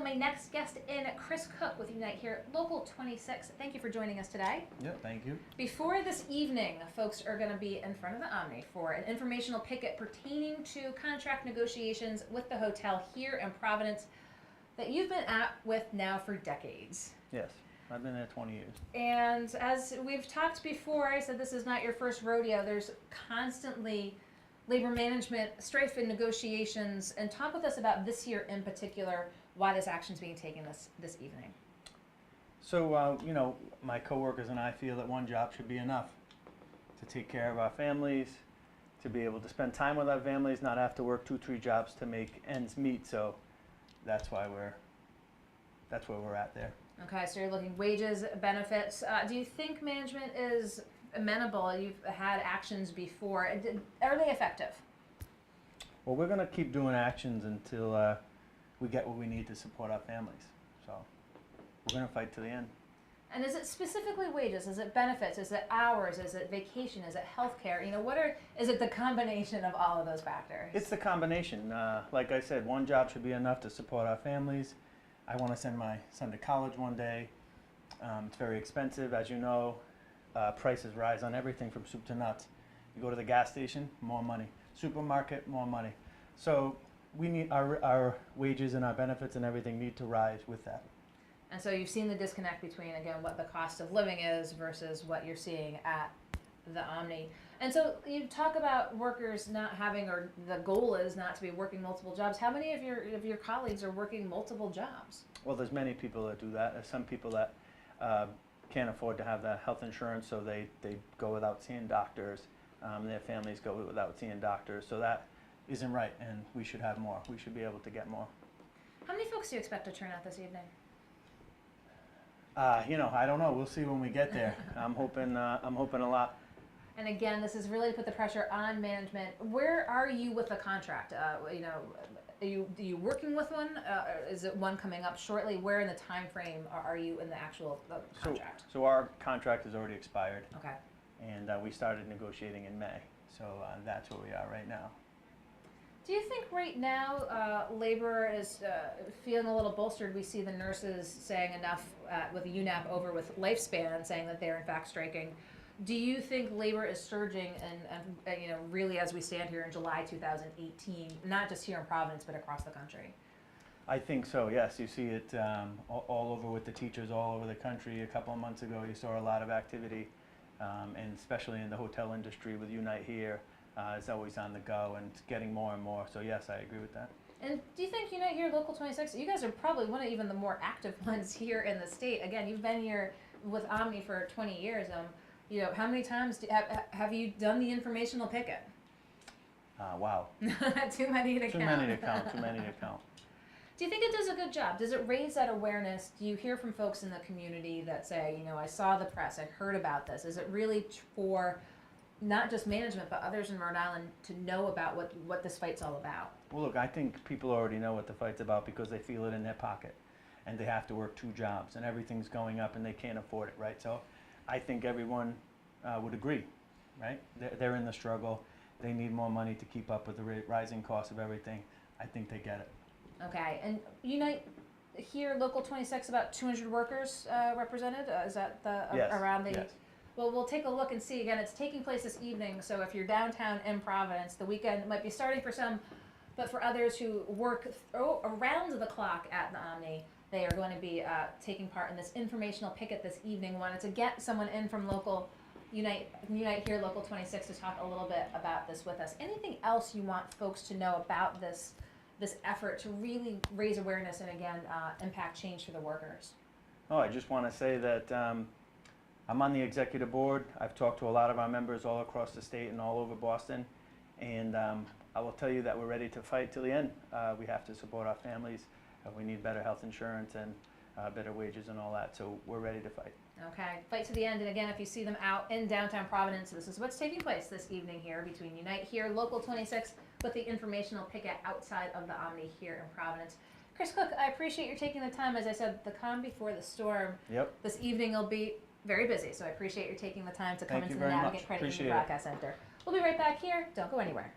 welcome my next guest in, Chris Cook with Unite here, Local 26. Thank you for joining us today. Yeah, thank you. Before this evening, folks are going to be in front of the Omni for an informational picket pertaining to contract negotiations with the hotel here in Providence that you've been at with now for decades. Yes, I've been there 20 years. And as we've talked before, I said this is not your first rodeo. There's constantly labor management, strife and negotiations, and talk with us about this year in particular, why this action is being taken this evening. So, my coworkers and I feel that one job should be enough to take care of our families, to be able to spend time with our families, not have to work 2-3 jobs to make ends meet. So that's why that's where we're at there. Okay, so you're looking wages, benefits. Do you think management is amenable? You've had actions before. Are they effective? Well, we're going to keep doing actions until we get what we need to support our families. So we're going to fight to the end. And is it specifically wages? Is it benefits? Is it hours? Is it vacation? Is it healthcare? Is it the combination of all of those factors? It's the combination. Like I said, one job should be enough to support our families. I want to send my son to college one day. It's very expensive, as you know. Prices rise on everything from soup to nuts. You go to the gas station, more money. Supermarket, more money. So we need our wages and our benefits and everything need to rise with that. And so you've seen the disconnect between, again, what the cost of living is versus what you're seeing at the Omni. And so you talk about workers not having, or the goal is not to be working multiple jobs. How many of your colleagues are working multiple jobs? Well, there's many people that do that. There's some people that can't afford to have the health insurance, so they go without seeing doctors. Their families go without seeing doctors. So that isn't right, and we should have more. We should be able to get more. How many folks do you expect to turn out this evening? I don't know. We'll see when we get there. I'm hoping a lot. And again, this is really to put the pressure on management. Where are you with the contract? Are you working with one? Is it one coming up shortly? Where in the time frame are you in the actual contract? So our contract has already expired. Okay. And we started negotiating in May. So that's where we are right now. Do you think right now labor is feeling a little bolstered? We see the nurses saying enough with UNAP over with Lifespan saying that they're in fact striking. Do you think labor is surging and really as we stand here in July 2018, not just here in Providence but across the country? I think so, yes. You see it all over with the teachers all over the country. A couple of months ago you saw a lot of activity, and especially in the hotel industry with Unite here. It's always on the go and it's getting more and more. So yes, I agree with that. And do you think Unite here, Local 26, you guys are probably one of even the more active ones here in the state. Again, you've been here with Omni for 20 years. How many times have you done the informational picket? Wow. Too many to count. Too many to count. Do you think it does a good job? Does it raise that awareness? Do you hear from folks in the community that say, I saw the press, I heard about this? Is it really for not just management, but others in Rhode Island to know about what this fight's all about? Well, look, I think people already know what the fight's about because they feel it in their pocket. And they have to work 2 jobs, and everything's going up, and they can't afford it, right? So I think everyone would agree, right? They're in the struggle. They need more money to keep up with the rising cost of everything. I think they get it. Okay, and Unite here, Local 26, about 200 workers represented? Is that yes. Around the... Yes. Well, we'll take a look and see. Again, it's taking place this evening, so if you're downtown in Providence, the weekend might be starting for some, but for others who work around the clock at the Omni, they are going to be taking part in this informational picket this evening. Wanted to get someone in from Local Unite here, Local 26, to talk a little bit about this with us. Anything else you want folks to know about this effort to really raise awareness and, again, impact change for the workers? Oh, I just want to say that I'm on the executive board. I've talked to a lot of our members all across the state and all over Boston, and I will tell you that we're ready to fight till the end. We have to support our families. We need better health insurance and better wages and all that, so we're ready to fight. Okay, fight to the end. And again, if you see them out in downtown Providence, this is what's taking place this evening here between Unite here, Local 26, with the informational picket outside of the Omni here in Providence. Chris Cook, I appreciate you taking the time. As I said, the calm before the storm. Yep. This evening will be very busy, so I appreciate you taking the time to come Thank into you the very Navigate much. Credit Union Appreciate it. Broadcast Center. We'll be right back here. Don't go anywhere.